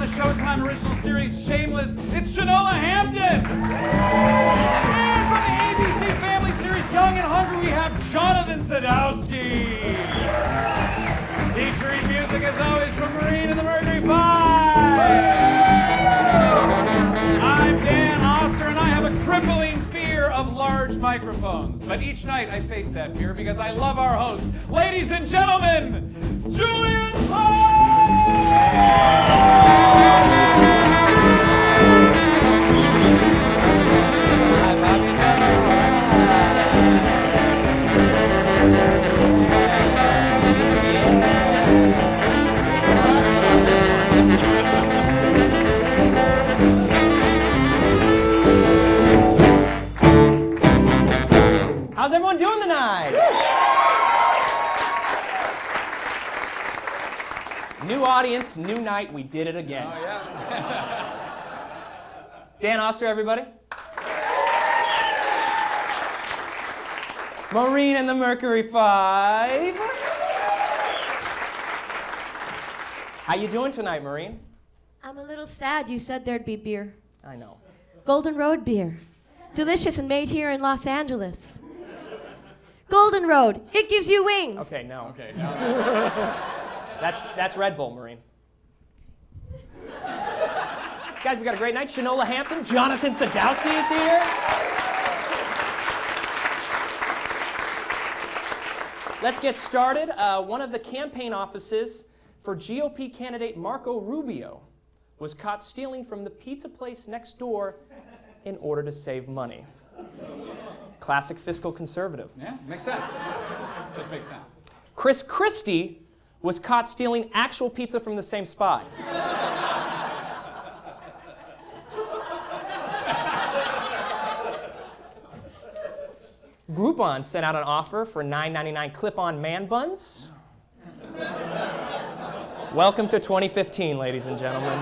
the Showtime original series Shameless, it's Shanola Hampton! And from the ABC family series Young and Hungry, we have Jonathan Sadowski! Featuring music, as always, from Marine and the Mercury 5! I'm Dan Oster, and I have a crippling fear of large microphones. But each night I face that fear because I love our host. Ladies and gentlemen, Julian Hall! How's everyone doing tonight? New audience, new night, we did it again. Oh, yeah. Dan Oster, everybody. Maureen and the Mercury 5. How you doing tonight, Maureen? I'm a little sad you said there'd be beer. I know. Golden Road beer. Delicious and made here in Los Angeles. Golden Road, it gives you wings. Okay, no. Okay. That's Red Bull, Maureen. Guys, we got a great night. Shanola Hampton, Jonathan Sadowski is here. Let's get started. One of the campaign offices for GOP candidate Marco Rubio was caught stealing from the pizza place next door in order to save money. Classic fiscal conservative. Yeah, makes sense. Just makes sense. Chris Christie was caught stealing actual pizza from the same spot. Groupon sent out an offer for $9.99 clip-on man buns. Welcome to 2015, ladies and gentlemen.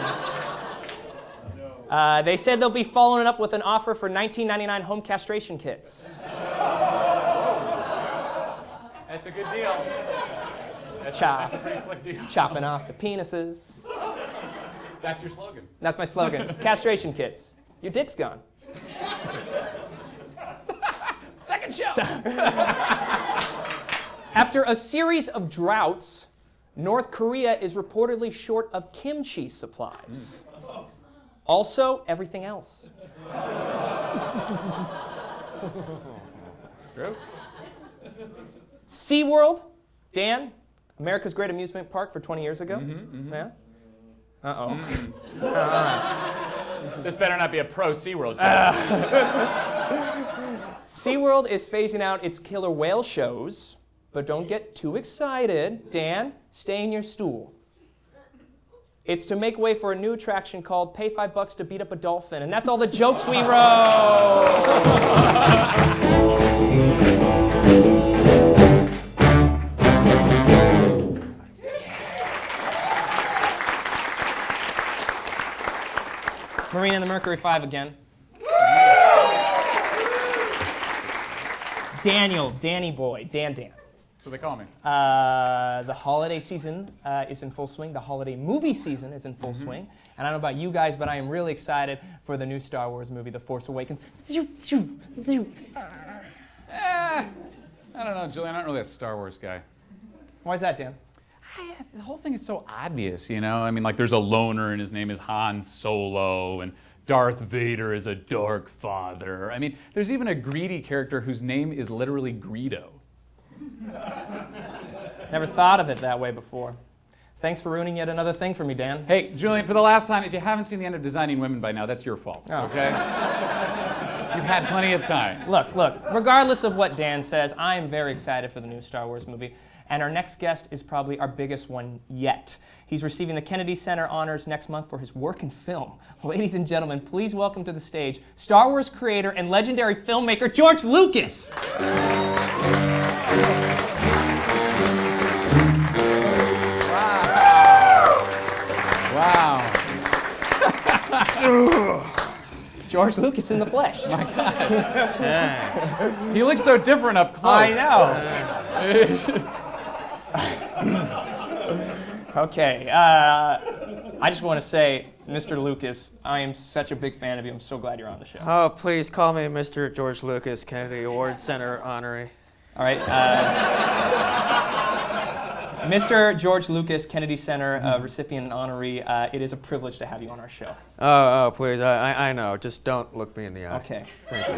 They said they'll be following it up with an offer for $19.99 home castration kits. That's a good deal. That's a pretty slick deal. Chopping off the penises. That's your slogan. That's my slogan. Castration kits. Your dick's gone. Second show. After a series of droughts, North Korea is reportedly short of kimchi supplies. Also, everything else. It's true. SeaWorld, Dan, America's Great Amusement Park for 20 years ago. Yeah? Uh-oh. This better not be a pro SeaWorld joke. SeaWorld is phasing out its killer whale shows, but don't get too excited. Dan, stay in your stool. It's to make way for a new attraction called Pay $5 to Beat Up a Dolphin, and that's all the jokes we wrote. Marine and the Mercury 5 again. Danny boy, Dan. So they call me. The holiday season is in full swing. The holiday movie season is in full swing. And I don't know about you guys, but I am really excited for the new Star Wars movie, The Force Awakens. I don't know, Julian. I'm not really a Star Wars guy. Why is that, Dan? The whole thing is so obvious, you know? I mean, like, there's a loner and his name is Han Solo, and Darth Vader is a dark father. I mean, there's even a greedy character whose name is literally Greedo. Never thought of it that way before. Thanks for ruining yet another thing for me, Dan. Hey, Julian, for the last time, if you haven't seen the end of Designing Women by now, that's your fault, okay? You've had plenty of time. Look, regardless of what Dan says, I am very excited for the new Star Wars movie. And our next guest is probably our biggest one yet. He's receiving the Kennedy Center honors next month for his work in film. Ladies and gentlemen, please welcome to the stage Star Wars creator and legendary filmmaker George Lucas. Wow. George Lucas in the flesh. My God. He looks so different up close. I know. Okay. I just want to say, Mr. Lucas, I am such a big fan of you. I'm so glad you're on the show. Oh, please call me Mr. George Lucas Kennedy Award Center honoree. All right. Mr. George Lucas Kennedy Center recipient and honoree, it is a privilege to have you on our show. Oh, please. I know. Just don't look me in the eye. Okay. Thank you.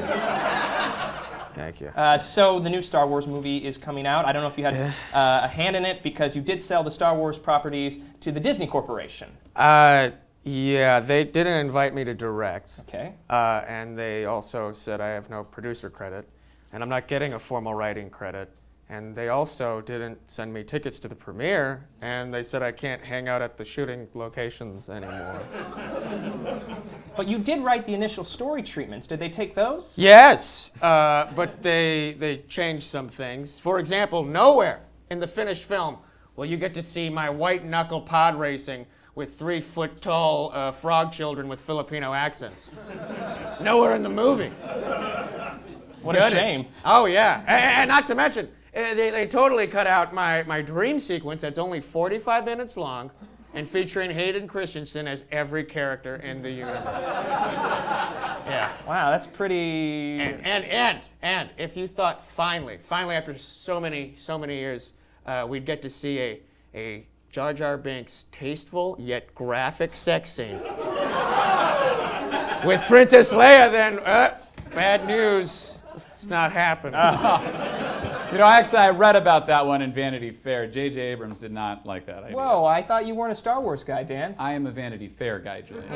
Thank you. So the new Star Wars movie is coming out. I don't know if you had a hand in it because you did sell the Star Wars properties to the Disney Corporation. Yeah, they didn't invite me to direct. Okay. And they also said I have no producer credit, and I'm not getting a formal writing credit. And they also didn't send me tickets to the premiere, and they said I can't hang out at the shooting locations anymore. But you did write the initial story treatments. Did they take those? Yes, but they changed some things. For example, nowhere in the finished film will you get to see my white-knuckle pod racing with 3-foot-tall frog children with Filipino accents. Nowhere in the movie. What a shame. Oh, yeah. And not to mention, they totally cut out my dream sequence that's only 45 minutes long and featuring Hayden Christensen as every character in the universe. Yeah. Wow, that's pretty... And if you thought finally after so many years, we'd get to see a Jar Jar Binks tasteful yet graphic sex scene with Princess Leia, then bad news. It's not happening. You know, actually, I read about that one in Vanity Fair. J.J. Abrams did not like that idea. Whoa, I thought you weren't a Star Wars guy, Dan. I am a Vanity Fair guy, Julian.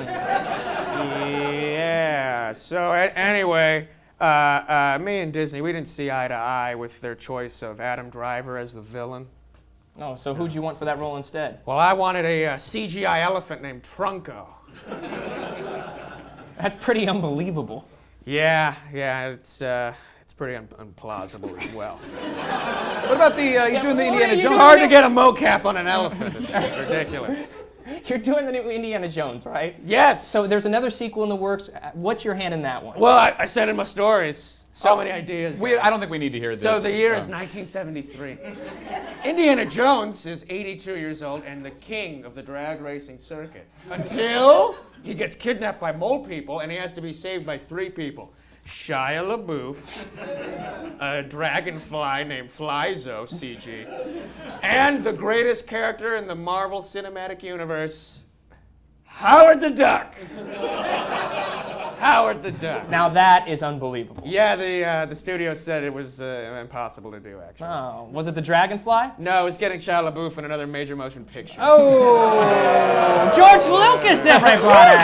Yeah. So anyway, me and Disney, we didn't see eye to eye with their choice of Adam Driver as the villain. Oh, so who'd you want for that role instead? Well, I wanted a CGI elephant named Trunko. That's pretty unbelievable. Yeah, it's pretty implausible as well. What about the, he's doing the Indiana It's Jones? hard to get a mocap on an elephant. It's ridiculous. You're doing the new Indiana Jones, right? Yes. So there's another sequel in the works. What's your hand in that one? Well, I said in my stories. So many ideas. I don't think we need to hear this. So the year is 1973. Indiana Jones is 82 years old and the king of the drag racing circuit. Until he gets kidnapped by mole people and he has to be saved by 3 people. Shia LaBeouf, a dragonfly named Flyzo, CG, and the greatest character in the Marvel Cinematic Universe, Howard the Duck. Howard the Duck. Now that is unbelievable. Yeah, the studio said it was impossible to do, actually. Oh, was it the Dragonfly? No, it's getting Shia LaBeouf in another major motion picture. Oh, George Lucas, everybody!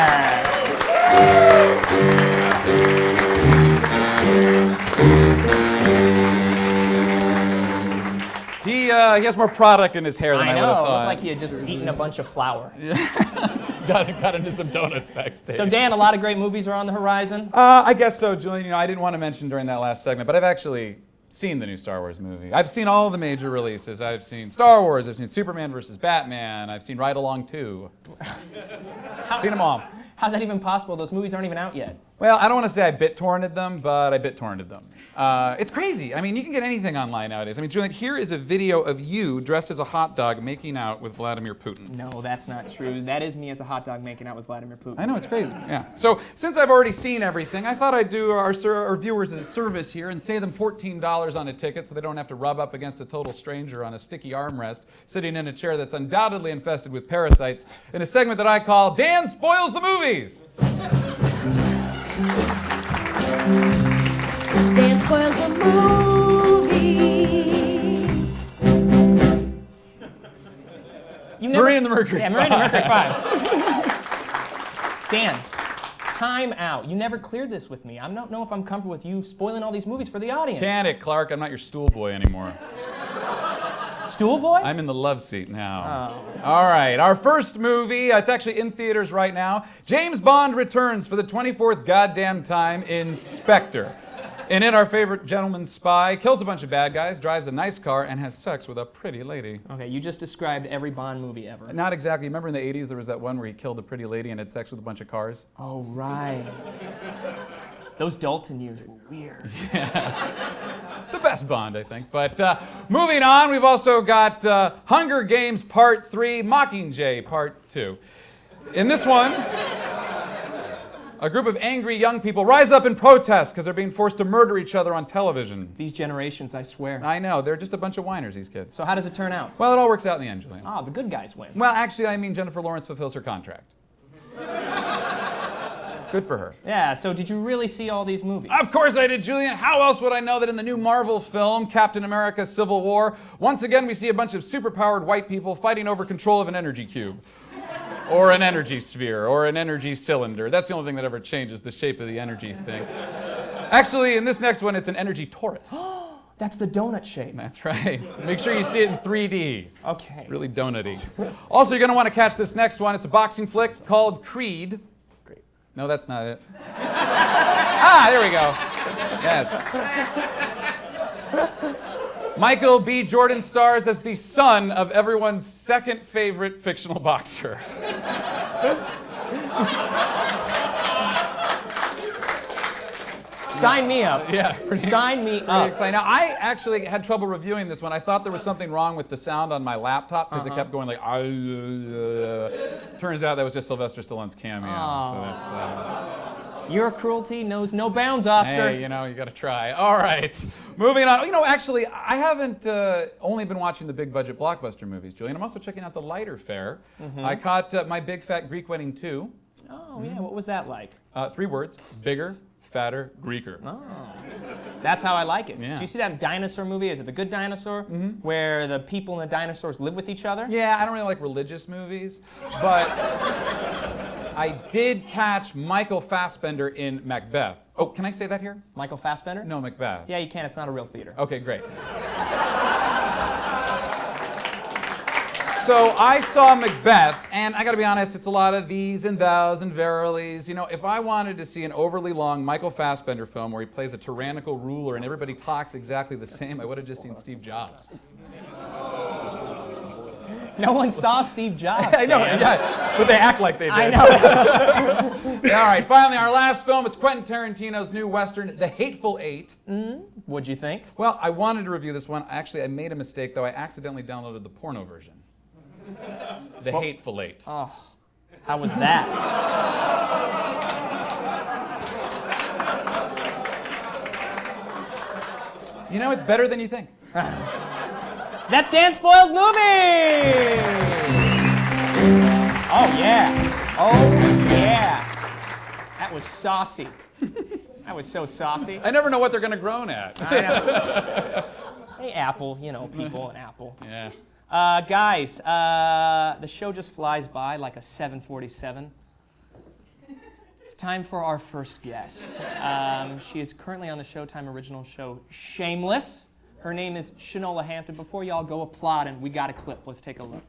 He has more product in his hair than I would have It looked thought. like he had just eaten a bunch of flour. got into some donuts backstage. So Dan, a lot of great movies are on the horizon. I guess so, Julian. You know, I didn't want to mention during that last segment, but I've actually seen the new Star Wars movie. I've seen all the major releases. I've seen Star Wars. I've seen Superman vs. Batman. I've seen Ride Along 2. Seen them all. How's that even possible? Those movies aren't even out yet. Well, I don't want to say I BitTorrented them, but I BitTorrented them. It's crazy. I mean, you can get anything online nowadays. I mean, Julian, here is a video of you dressed as a hot dog making out with Vladimir Putin. No, that's not true. That is me as a hot dog making out with Vladimir Putin. I know, it's crazy. Yeah. So, since I've already seen everything, I thought I'd do our viewers a service here and save them $14 on a ticket so they don't have to rub up against a total stranger on a sticky armrest sitting in a chair that's undoubtedly infested with parasites in a segment that I call Dan Spoils the Movies. Dan spoils the movies. Marie and the Mercury. Yeah, Marie and the Mercury 5. Dan, time out. You never cleared this with me. I don't know if I'm comfortable with you spoiling all these movies for the audience. Can it, Clark? I'm not your stool boy anymore. Stool boy? I'm in the love seat now. Oh. All right, our first movie, it's actually in theaters right now. James Bond returns for the 24th goddamn time, Inspector. And in our favorite gentleman spy, kills a bunch of bad guys, drives a nice car, and has sex with a pretty lady. Okay, you just described every Bond movie ever. Not exactly. Remember in the 80s there was that one where he killed a pretty lady and had sex with a bunch of cars? Oh, right. Those Dalton years were weird. Yeah. The best Bond, I think. But moving on, we've also got Hunger Games Part 3, Mockingjay Part 2. In this one, a group of angry young people rise up and protest because they're being forced to murder each other on television. These generations, I swear. I know, they're just a bunch of whiners, these kids. So how does it turn out? Well, it all works out in the end, Julian. Ah, the good guys win. Well, actually, I mean Jennifer Lawrence fulfills her contract. Good for her. Yeah, so did you really see all these movies? Of course I did, Julian. How else would I know that in the new Marvel film, Captain America: Civil War, once again we see a bunch of superpowered white people fighting over control of an energy cube. Or an energy sphere, or an energy cylinder. That's the only thing that ever changes the shape of the energy thing. Actually, in this next one, it's an energy torus. That's the donut shape. That's right. Make sure you see it in 3D. Okay. It's really donut-y. Also, you're going to want to catch this next one. It's a boxing flick called Creed. Great. No, that's not it. Ah, there we go. Yes. Michael B. Jordan stars as the son of everyone's second favorite fictional boxer. Sign me up. Yeah. Sign me Pretty up. exciting. Now, I actually had trouble reviewing this one. I thought there was something wrong with the sound on my laptop because it kept going like. Turns out that was just Sylvester Stallone's cameo. So that's. Your cruelty knows no bounds, Oster. Hey, you know, you got to try. All right, moving on. You know, actually, I haven't only been watching the big budget blockbuster movies, Julian. I'm also checking out the lighter fare. I caught My Big Fat Greek Wedding 2. Oh, yeah, what was that like? 3 words: bigger, fatter, Greeker. Oh, that's how I like it. Yeah. Did you see that dinosaur movie? Is it The Good Dinosaur? Where the people and the dinosaurs live with each other? Yeah, I don't really like religious movies, but I did catch Michael Fassbender in Macbeth. Oh, can I say that here? Michael Fassbender? No, Macbeth. Yeah, you can. It's not a real theater. Okay, great. So I saw Macbeth, and I gotta be honest, it's a lot of these and thous and verilies. You know, if I wanted to see an overly long Michael Fassbender film where he plays a tyrannical ruler and everybody talks exactly the same, I would have just seen Steve Jobs. No one saw Steve Jobs. I know, Dan. yeah, but they act like they did. I know. All right, finally, our last film. It's Quentin Tarantino's new Western, The Hateful Eight. What'd you think? Well, I wanted to review this one. Actually, I made a mistake, though. I accidentally downloaded the porno version. The Hateful Eight. Oh, how was that? You know, it's better than you think. That's Dan Spoil's movie! Oh, yeah. Oh, yeah. That was saucy. That was so saucy. I never know what they're going to groan at. I know. Hey, Apple, you know, people and Apple. Yeah. Guys, the show just flies by like a 747. It's time for our first guest. She is currently on the Showtime original show, Shameless. Her name is Shanola Hampton. Before y'all go applauding, we got a clip. Let's take a look.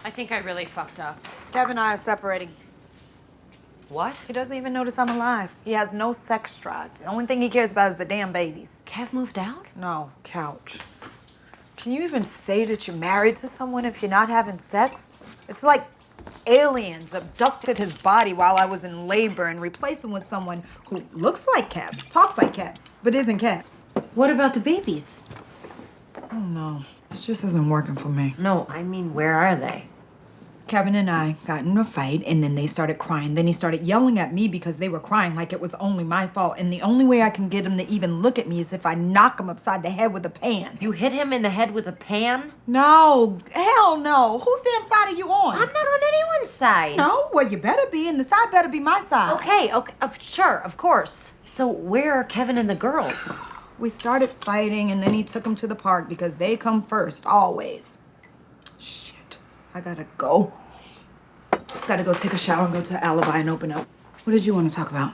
I think I really fucked up. Kev and I are separating. What? He doesn't even notice I'm alive. He has no sex drive. The only thing he cares about is the damn babies. Kev moved out? No, couch. Can you even say that you're married to someone if you're not having sex? It's like aliens abducted his body while I was in labor and replaced him with someone who looks like Kev, talks like Kev, but isn't Kev. What about the babies? Oh no, this just isn't working for me. No, I mean, where are they? Kevin and I got in a fight, and then they started crying. Then he started yelling at me because they were crying like it was only my fault. And the only way I can get him to even look at me is if I knock him upside the head with a pan. You hit him in the head with a pan? No, hell no. Whose damn side are you on? I'm not on anyone's side. No, well, you better be, and the side better be my side. Okay, sure, of course. So where are Kevin and the girls? We started fighting, and then he took them to the park because they come first, always. Shit, I gotta go. Gotta go take a shower and go to Alibi and open up. What did you want to talk about?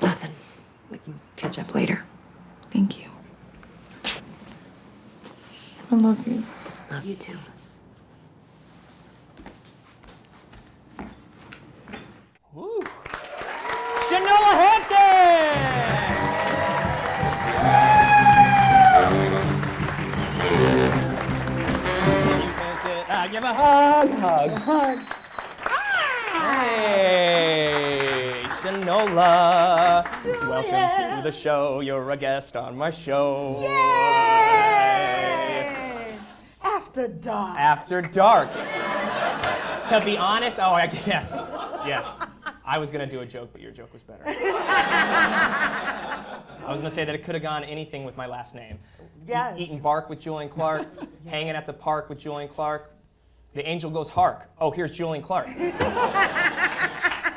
Nothing. We can catch up later. Thank you. I love you. Love you too. Woo. Shanola Hampton! Give a hug. Hey, Shanola. Welcome to the show. You're a guest on my show. Yay! After dark. After dark. To be honest, yes. I was gonna do a joke, but your joke was better. I was gonna say that it could have gone anything with my last name. Yes. Eating bark with Julian Clark, hanging at the park with Julian Clark. The angel goes hark. Oh, here's Julian Clark.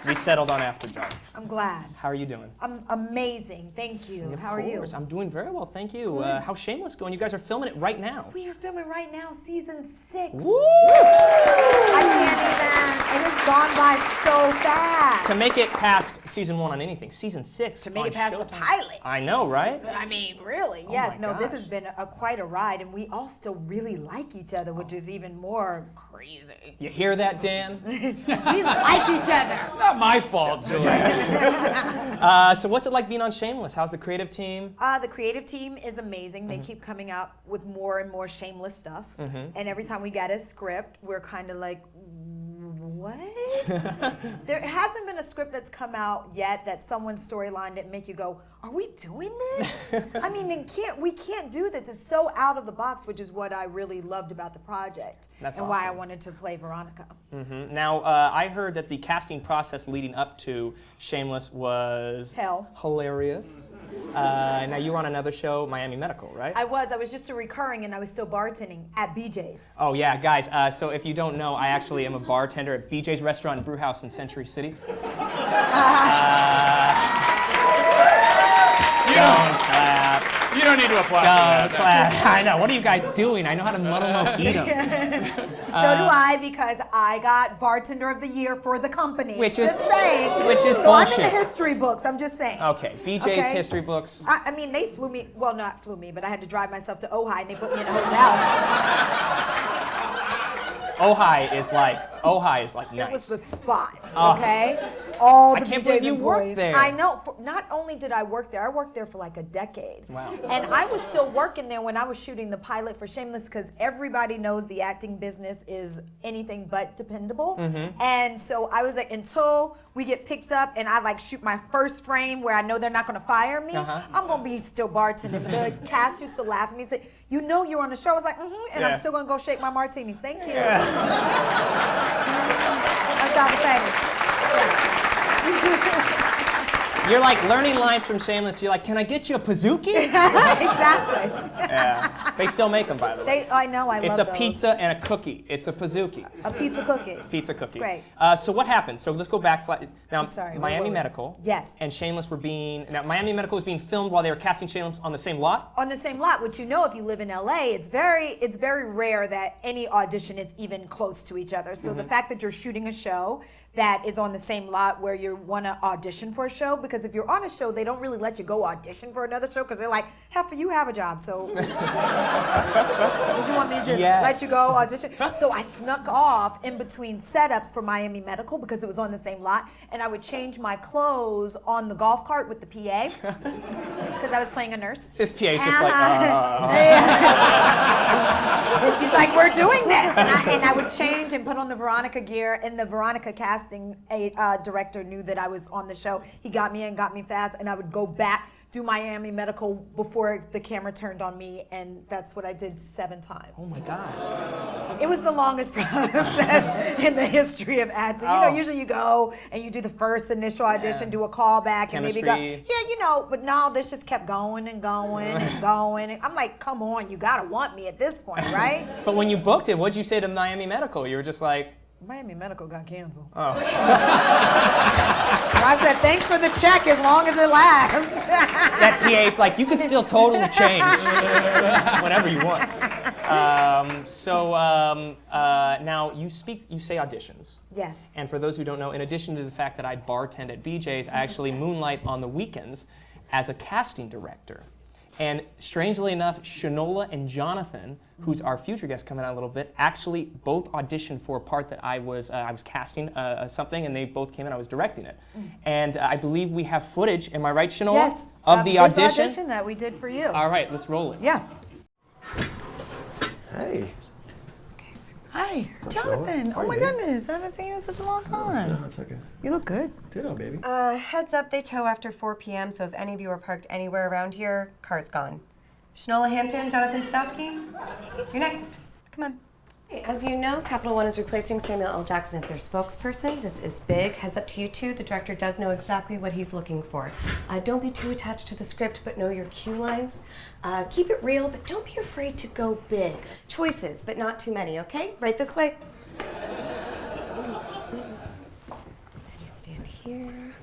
We settled on After Dark. I'm glad. How are you doing? I'm amazing. Thank you. How are you? I'm doing very well, thank you. How's Shameless going? You guys are filming it right now. We are filming right now, season 6. Woo! I can't even. It has gone by so fast. To make it past season 1 on anything, season 6 To make on it past the Showtime. pilot. I know, right? I mean, really, Oh yes. my No, this gosh. has been quite a ride, and we all still really like each other, which is even more crazy. You hear that, Dan? We like each other. Not my fault, Julian. So what's it like being on Shameless? How's the creative team? The creative team is amazing. They keep coming out with more and more Shameless stuff. And every time we get a script, we're kind of like, what? There hasn't been a script that's come out yet that someone's storyline didn't make you go, are we doing this? I mean, we can't do this. It's so out of the box, which is what I really loved about the project. That's and why I awesome. wanted to play Veronica. Now, I heard that the casting process leading up to Shameless was Hell. hilarious. Now, you were on another show, Miami Medical, right? I was just a recurring, and I was still bartending at BJ's. Oh, yeah, guys, so if you don't know, I actually am a bartender at BJ's Restaurant and Brew House in Century City. Don't clap. You don't need to applaud Don't for that. clap. I know. What are you guys doing? I know how to muddle mojito. So do I, because I got Bartender of the Year for the company. Which is- just saying. which is so I'm in bullshit. the history books. I'm just saying. Okay, BJ's Okay. history books. I mean, they flew me. Well, not flew me, but I had to drive myself to Ojai, and they put me in a hotel. Ojai is like nice. It was the spot. Oh. Okay. All the I can't BJ's believe you employees. worked there. I know. Not only did I work there for like a decade. Wow. And I was still working there when I was shooting the pilot for Shameless, because everybody knows the acting business is anything but dependable. And so I was like, until we get picked up and I like shoot my first frame where I know they're not going to fire me, I'm going to be still bartending. The cast used to laugh at me and say, you know you're on the show. I was like, and Yeah. I'm still going to go shake my martinis. Thank you. That's all I'm saying. You're like learning lines from Shameless. You're like, can I get you a pizookie? Exactly. Yeah. They still make them, by the way. I know, I It's love a those. pizza and a cookie. It's a pizookie. A pizza cookie. Pizza cookie. great. So what happened? So let's go back. Now, I'm sorry, where Miami were we? Medical. Yes. And Shameless Miami Medical was being filmed while they were casting Shameless on the same lot. On the same lot, which you know, if you live in LA, it's very rare that any audition is even close to each other. So the fact that you're shooting a show that is on the same lot where you want to audition for a show, because if you're on a show, they don't really let you go audition for another show, because they're like, "Heifer, you have a job, so would you want me to just Yes. let you go audition?" So I snuck off in between setups for Miami Medical because it was on the same lot, and I would change my clothes on the golf cart with the PA because I was playing a nurse. This PA's just like, He's like, we're doing this. And I would change and put on the Veronica gear, and the Veronica casting director knew that I was on the show. He got me in, got me fast, and I would go back, do Miami Medical before the camera turned on me, and that's what I did 7 times. oh my gosh. It was the longest process in the history of acting. You know, usually you go and you do the first initial audition, do a callback, and maybe go, Chemistry. but no, this just kept going and going and going. And I'm like, come on, you gotta want me at this point, right? But when you booked it, what'd you say to Miami Medical? You were just like, Miami Medical got canceled. oh. So I said, thanks for the check as long as it lasts. That PA's like, you can still totally change whenever you want. Now you say auditions. Yes. And for those who don't know, in addition to the fact that I bartend at BJ's, I actually moonlight on the weekends as a casting director. And strangely enough, Shanola and Jonathan, who's our future guest coming out in a little bit, actually both auditioned for a part that I was casting something, and they both came in. I was directing it, and I believe we have footage. Am I right, Shanola? Yes. Of the this audition. audition that we did for you. All right, let's roll it. Yeah. Hey. Hi, Jonathan. Oh my goodness, I haven't seen you in such a long time. That's okay. You look good. Ditto, baby. Heads up, they tow after 4 p.m., so if any of you are parked anywhere around here, car's gone. Shanola Hampton, Jonathan Sadowski, you're next. Come on. As you know, Capital One is replacing Samuel L. Jackson as their spokesperson. This is big. Heads up to you two. The director does know exactly what he's looking for. Don't be too attached to the script, but know your cue lines. Keep it real, but don't be afraid to go big. Choices, but not too many, okay? Right this way. Stand here.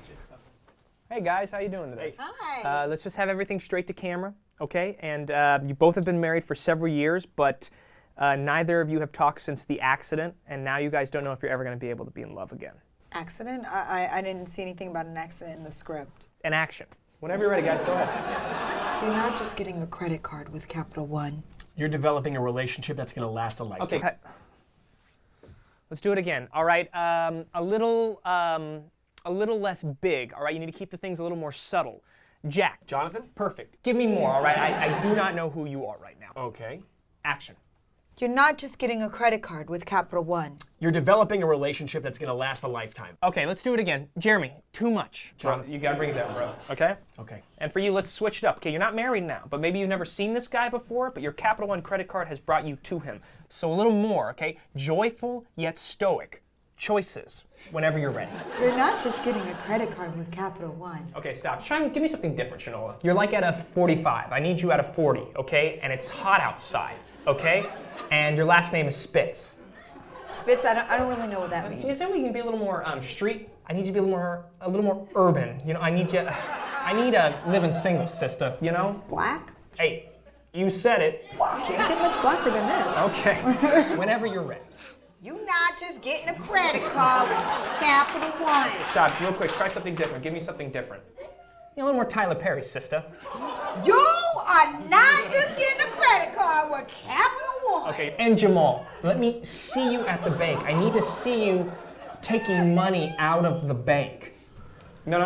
Hey guys, how you doing today? Hi. Let's just have everything straight to camera, okay? And you both have been married for several years, but neither of you have talked since the accident, and now you guys don't know if you're ever going to be able to be in love again. Accident? I didn't see anything about an accident in the script. An action. Whenever you're ready, guys, go ahead. You're not just getting a credit card with Capital One. You're developing a relationship that's going to last a lifetime. Okay, cut. Let's do it again. All right, a little less big. All right, you need to keep the things a little more subtle. Jack. Jonathan? Perfect. Give me more. All right, I do not know who you are right now. Okay. Action. You're not just getting a credit card with Capital One. You're developing a relationship that's going to last a lifetime. Okay, let's do it again. Jeremy, too much. Jonathan. You gotta bring it down, bro. Okay? Okay. And for you, let's switch it up. Okay, you're not married now, but maybe you've never seen this guy before, but your Capital One credit card has brought you to him. So a little more, okay? Joyful yet stoic. Choices, whenever you're ready. You're not just getting a credit card with Capital One. Okay, stop. Try and give me something different, Shanola. You're like at a 45. I need you at a 40, okay? And it's hot outside, okay? And your last name is Spitz. Spitz, I don't really know what that means. Is there we can be a little more street? I need you to be a little more urban. You know, I need a living single, sister, you know? Black? Hey, you said it. Can't get much blacker than this. Okay, whenever you're ready. You're not just getting a credit card with Capital One. Stop, real quick, try something different. Give me something different. You know, a little more Tyler Perry, sister. You are not just getting a credit card with Capital One. Okay, and Jamal, let me see you at the bank. I need to see you taking money out of the bank. No.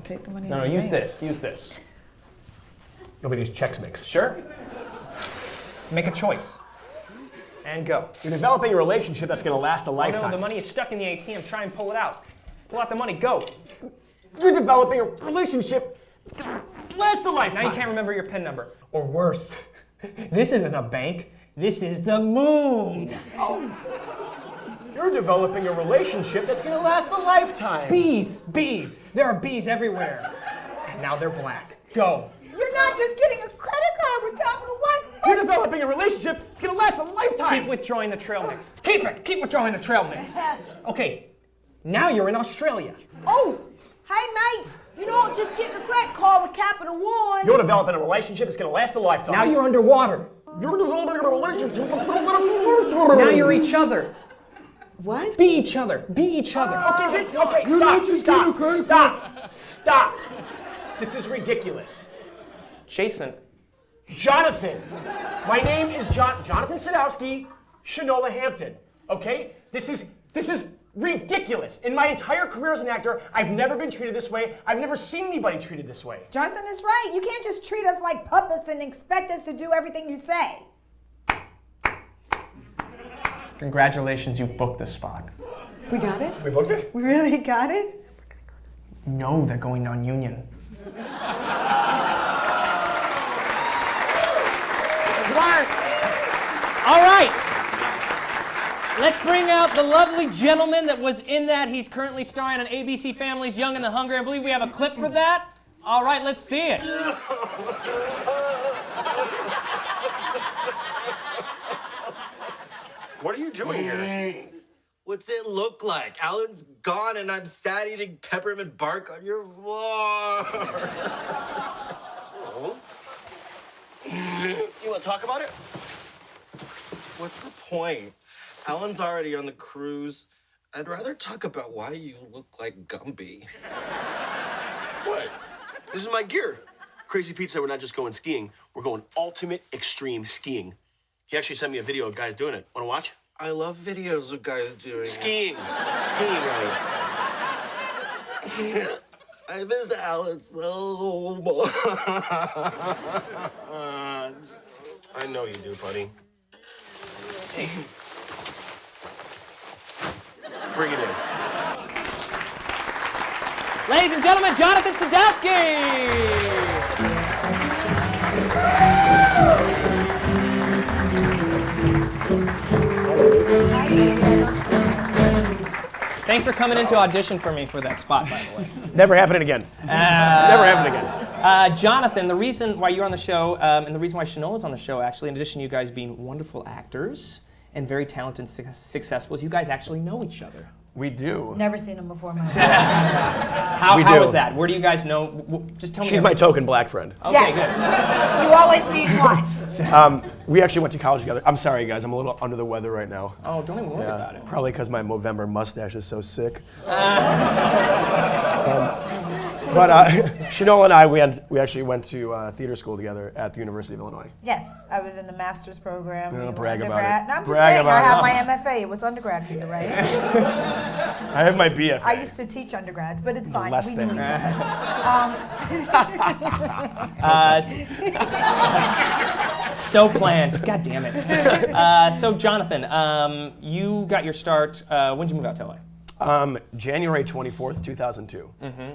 Take the money No, out of the use bank. use this. Nobody use checks mix. Sure? Make a choice. And go. You're developing a relationship that's going to last a Oh lifetime. no, the money is stuck in the ATM. Try and pull it out. Pull out the money, go. You're developing a relationship that's going to last a lifetime. Now you can't remember your PIN number. Or worse, this isn't a bank. This is the moon. You're developing a relationship that's going to last a lifetime. Bees. There are bees everywhere. And now they're black. Go. You're not just getting a credit card with Capital One. You're developing a relationship that's going to last a lifetime. Keep withdrawing the trail mix. Keep it. Keep withdrawing the trail mix. Okay, now you're in Australia. Oh, hey mate, you don't just get a credit card with Capital One. You're developing a relationship that's going to last a lifetime. Now you're underwater. You're developing a relationship that's going to last a lifetime. Now you're each other. What? Be each other. Be each other. Okay, stop. This is ridiculous. Jason. Jonathan. My name is Jonathan Sadowski, Shanola Hampton. Okay? This is ridiculous. In my entire career as an actor, I've never been treated this way. I've never seen anybody treated this way. Jonathan is right. You can't just treat us like puppets and expect us to do everything you say. Congratulations, you booked the spot. We got it? We booked it? We really got it? No, they're going non-union. All right. Let's bring out the lovely gentleman that was in that. He's currently starring on ABC Family's Young and the Hungry. I believe we have a clip for that. All right, let's see it. What are you doing here? What's it look like? Alan's gone and I'm sad eating peppermint bark on your floor. Oh. You want to talk about it? What's the point? Alan's already on the cruise. I'd rather talk about why you look like Gumby. What? This is my gear. Crazy Pete said we're not just going skiing, we're going ultimate extreme skiing. He actually sent me a video of guys doing it. Want to watch? I love videos of guys doing Skiing. Skiing, right? I miss Alan so much. I know you do, buddy. Hey. Bring it in. Ladies and gentlemen, Jonathan Sadowski! Thanks for coming into audition for me for that spot, by the way. Never happening again. Never happening again. Jonathan, the reason why you're on the show, and the reason why Shanola's on the show, actually, in addition to you guys being wonderful actors and very talented and successful, is you guys actually know each other. We do. Never seen him before. How was that? Where do you guys know? Just tell me. She's my token black friend. Okay, Yes. good. You always need one. We actually went to college together. I'm sorry, guys. I'm a little under the weather right now. Oh, don't even worry about it. Probably because my Movember mustache is so sick. But Shanola and I, we actually went to theater school together at the University of Illinois. Yes, I was in the master's program. Don't You were brag about undergrad. it. No, I'm just Brag saying, I about have it. my MFA. It was undergrad for you, right? I have my BFA. I used to teach undergrads, but it's fine. less We than. knew each other. So planned. God damn it. So Jonathan, you got your start. When did you move out to LA? January 24th, 2002.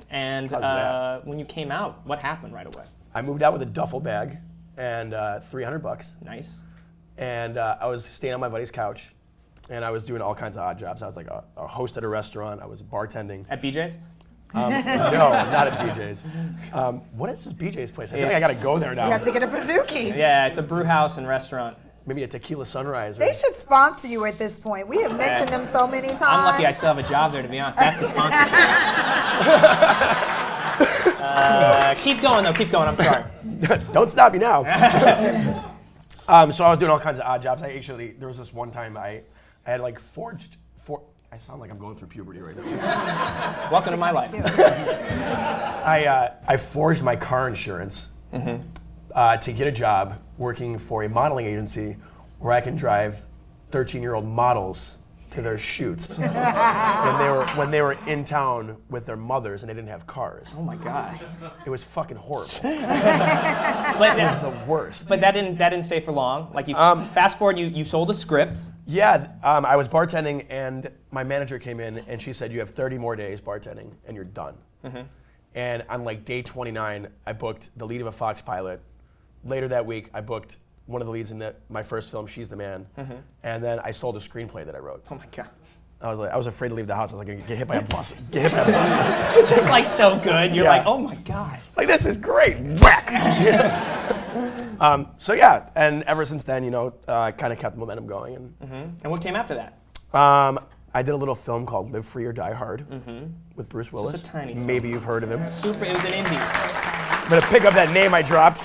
And How's that? when you came out, what happened right away? I moved out with a duffel bag and $300. Nice. And I was staying on my buddy's couch, and I was doing all kinds of odd jobs. I was like a host at a restaurant. I was bartending. At BJ's? No, not at BJ's. What is this BJ's place? I feel like I gotta go there now. You have to get a bazooki. Yeah, it's a brew house and restaurant. Maybe a tequila sunrise. Or They should sponsor you at this point. We have mentioned them so many times. I'm lucky I still have a job there, to be honest. That's the sponsorship. Keep going, though. Keep going. I'm sorry. Don't stop me now. So I was doing all kinds of odd jobs. There was this one time I had like forged. I sound like I'm going through puberty right now. Welcome to my life. I forged my car insurance to get a job working for a modeling agency where I can drive 13-year-old models to their shoots when they were in town with their mothers and they didn't have cars. Oh my God. It was fucking horrible. But It was the worst. But that didn't stay for long. Like you fast forward, you sold a script. Yeah, I was bartending and my manager came in and she said, you have 30 more days bartending and you're done. And on like day 29, I booked the lead of a Fox pilot. Later that week, I booked one of the leads in my first film, She's the Man. And then I sold a screenplay that I wrote. Oh my God. I was afraid to leave the house. I was like, get hit by a bus. Get hit by a bus. It's just like so good. You're Yeah. like, oh my God. Like, this is great. Whack. So yeah, and ever since then, I kind of kept the momentum going. And what came after that? I did a little film called Live Free or Die Hard with Bruce Willis. Just a tiny film. Maybe you've heard of him. Super. It was an indie. I'm gonna pick up that name I dropped.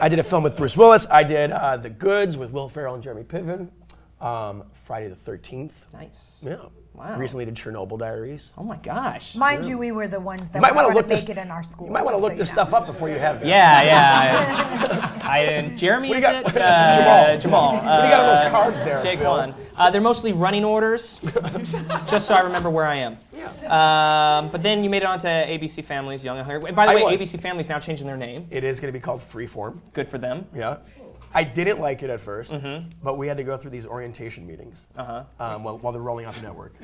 I did a film with Bruce Willis. I did The Goods with Will Ferrell and Jeremy Piven. Friday the 13th. Nice. Yeah. Wow. Recently did Chernobyl Diaries. Oh my gosh. Mind you, we were the ones that You might were want to going look to this. make it in our school. You might want to just look so this you know. stuff up before you have it. Yeah. Jeremy, What is do you got? it? Jamal. Jamal. What do you got on those cards there, Jake Bill? one. They're mostly running orders, just so I remember where I am. But then you made it onto ABC Family's Young and Hungry. By the I way, was. ABC Family's now changing their name. It is going to be called Freeform. Good for them. Yeah. I didn't like it at first, but we had to go through these orientation meetings while they're rolling out the network.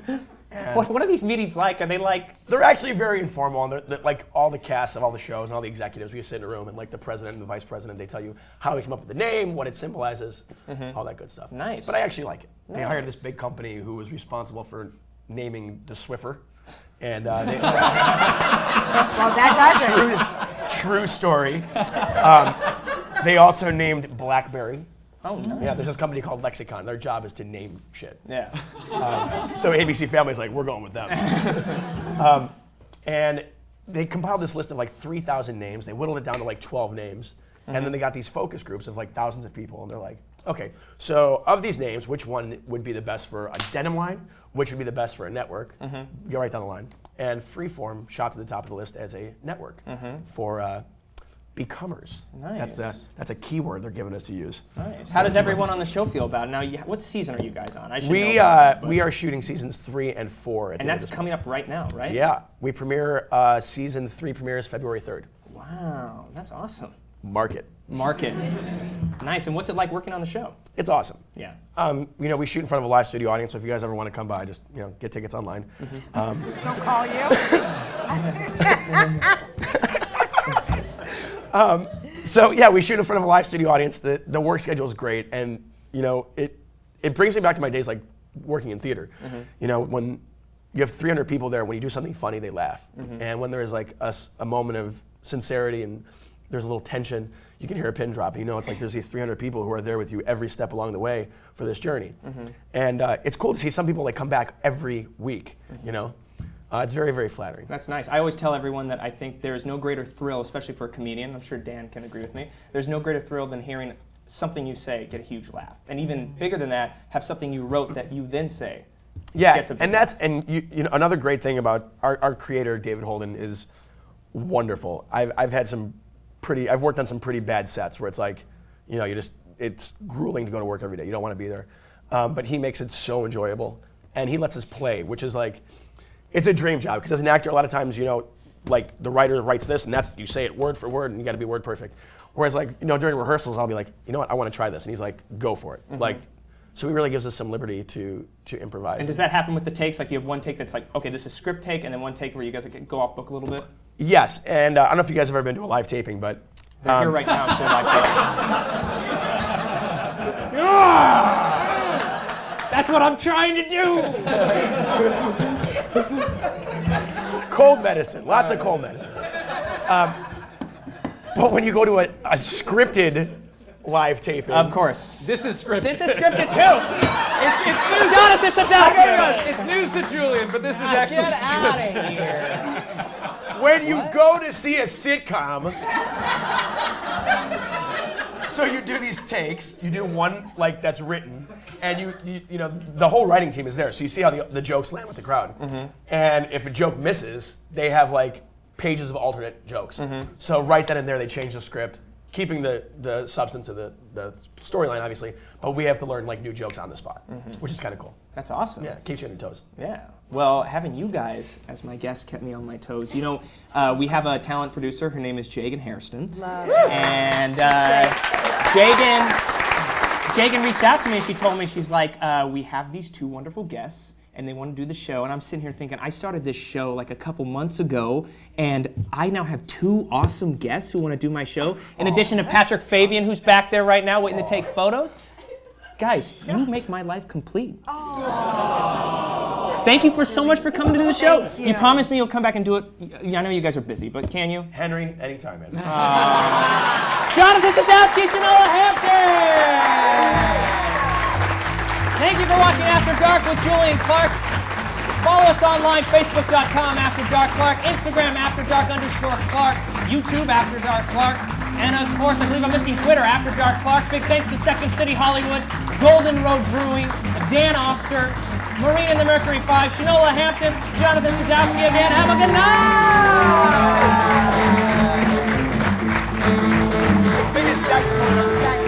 What are these meetings like? Are they like? They're actually very informal, and they're like all the cast of all the shows and all the executives. We sit in a room, and like the president and the vice president, they tell you how they came up with the name, what it symbolizes, all that good stuff. Nice. But I actually like it. They hired this big company who was responsible for naming the Swiffer, and Well, that does it. true story. They also named BlackBerry. Oh, nice. Yeah, there's this company called Lexicon. Their job is to name shit. Yeah. So ABC Family's like, we're going with them. And they compiled this list of like 3,000 names. They whittled it down to like 12 names. And then they got these focus groups of like thousands of people. And they're like, okay, so of these names, which one would be the best for a denim line? Which would be the best for a network? Go right down the line. And Freeform shot to the top of the list as a network for becomers. Nice. That's a keyword they're giving us to use. Nice. How does everyone on the show feel about it? Now, what season are you guys on? I should know We about it, but- we are shooting seasons 3 and 4 at And the end that's of this coming up right now, right? month. Yeah, we premiere season 3 premieres February 3rd. Wow, that's awesome. Market. Market. Nice. And what's it like working on the show? It's awesome. Yeah. We shoot in front of a live studio audience, so if you guys ever want to come by, just get tickets online. Don't call you. So yeah, we shoot in front of a live studio audience. The work schedule is great, and it brings me back to my days like working in theater. You know, when you have 300 people there, when you do something funny, they laugh. And when there's like a moment of sincerity and there's a little tension, you can hear a pin drop. You know, it's like there's these 300 people who are there with you every step along the way for this journey. And it's cool to see some people like come back every week, you know? It's very, very flattering. That's nice. I always tell everyone that I think there's no greater thrill, especially for a comedian, I'm sure Dan can agree with me, there's no greater thrill than hearing something you say get a huge laugh. And even bigger than that, have something you wrote that you then say gets a big laugh. You know, another great thing about our creator, David Holden, is wonderful. I've worked on some pretty bad sets where it's like, you know, it's grueling to go to work every day. You don't want to be there. But he makes it so enjoyable. And he lets us play, which is like, it's a dream job, because as an actor, a lot of times, you know, like the writer writes this, and you say it word for word, and you got to be word perfect. Whereas, like, you know, during rehearsals, I'll be like, you know what, I want to try this, and he's like, go for it. Like, so he really gives us some liberty to improvise. And does that happen with the takes? Like you have one take that's like, okay, this is script take, and then one take where you guys like, go off book a little bit? Yes, and I don't know if you guys have ever been to a live taping, but they're here right now. It's a live taping. That's what I'm trying to do. Cold medicine, lots of cold medicine. But when you go to a scripted live taping, of course, this is scripted. This is scripted too. It's news. Jonathan Sadowski. It's news to Julian, but this is actually get scripted. Out of here. When you go to see a sitcom, so you do these takes, you do one like that's written, and you know the whole writing team is there, so you see how the jokes land with the crowd. And if a joke misses, they have like pages of alternate jokes. So right then and there, they change the script, keeping the substance of the storyline, obviously, but we have to learn like new jokes on the spot, which is kind of cool. That's awesome. Yeah, keeps you on your toes. Yeah. Well, having you guys as my guests kept me on my toes. You know, we have a talent producer. Her name is Jagan Hairston. And Jagan reached out to me and she told me, she's like, we have these two wonderful guests and they want to do the show. And I'm sitting here thinking, I started this show like a couple months ago and I now have two awesome guests who want to do my show. In addition to Patrick Fabian, who's back there right now waiting to take photos. Guys, you make my life complete. Thank you so much for coming to do the show. You promised me you'll come back and do it. I know you guys are busy, but can you? Henry, anytime, man. Jonathan Sadowski, Shanola Hampton! Thank you for watching After Dark with Julian Clark. Follow us online, facebook.com After Dark Clark, Instagram After Dark_Clark, YouTube After Dark Clark, and of course, I believe I'm missing Twitter, After Dark Clark. Big thanks to Second City Hollywood, Golden Road Brewing, Dan Oster, Marine and the Mercury 5, Shanola Hampton, Jonathan Sadowski again. Have a good night! Biggest saxophone on the set.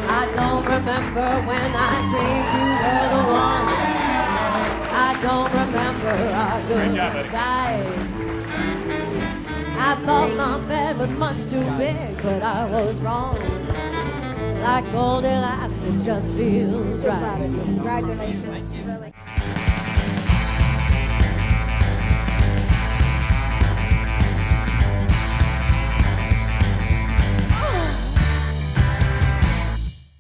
I don't remember when I dreamed you were the one. I don't remember our good night. I thought my bed was much too big, but I was wrong. Like Goldilocks, it just feels right. Congratulations. Really.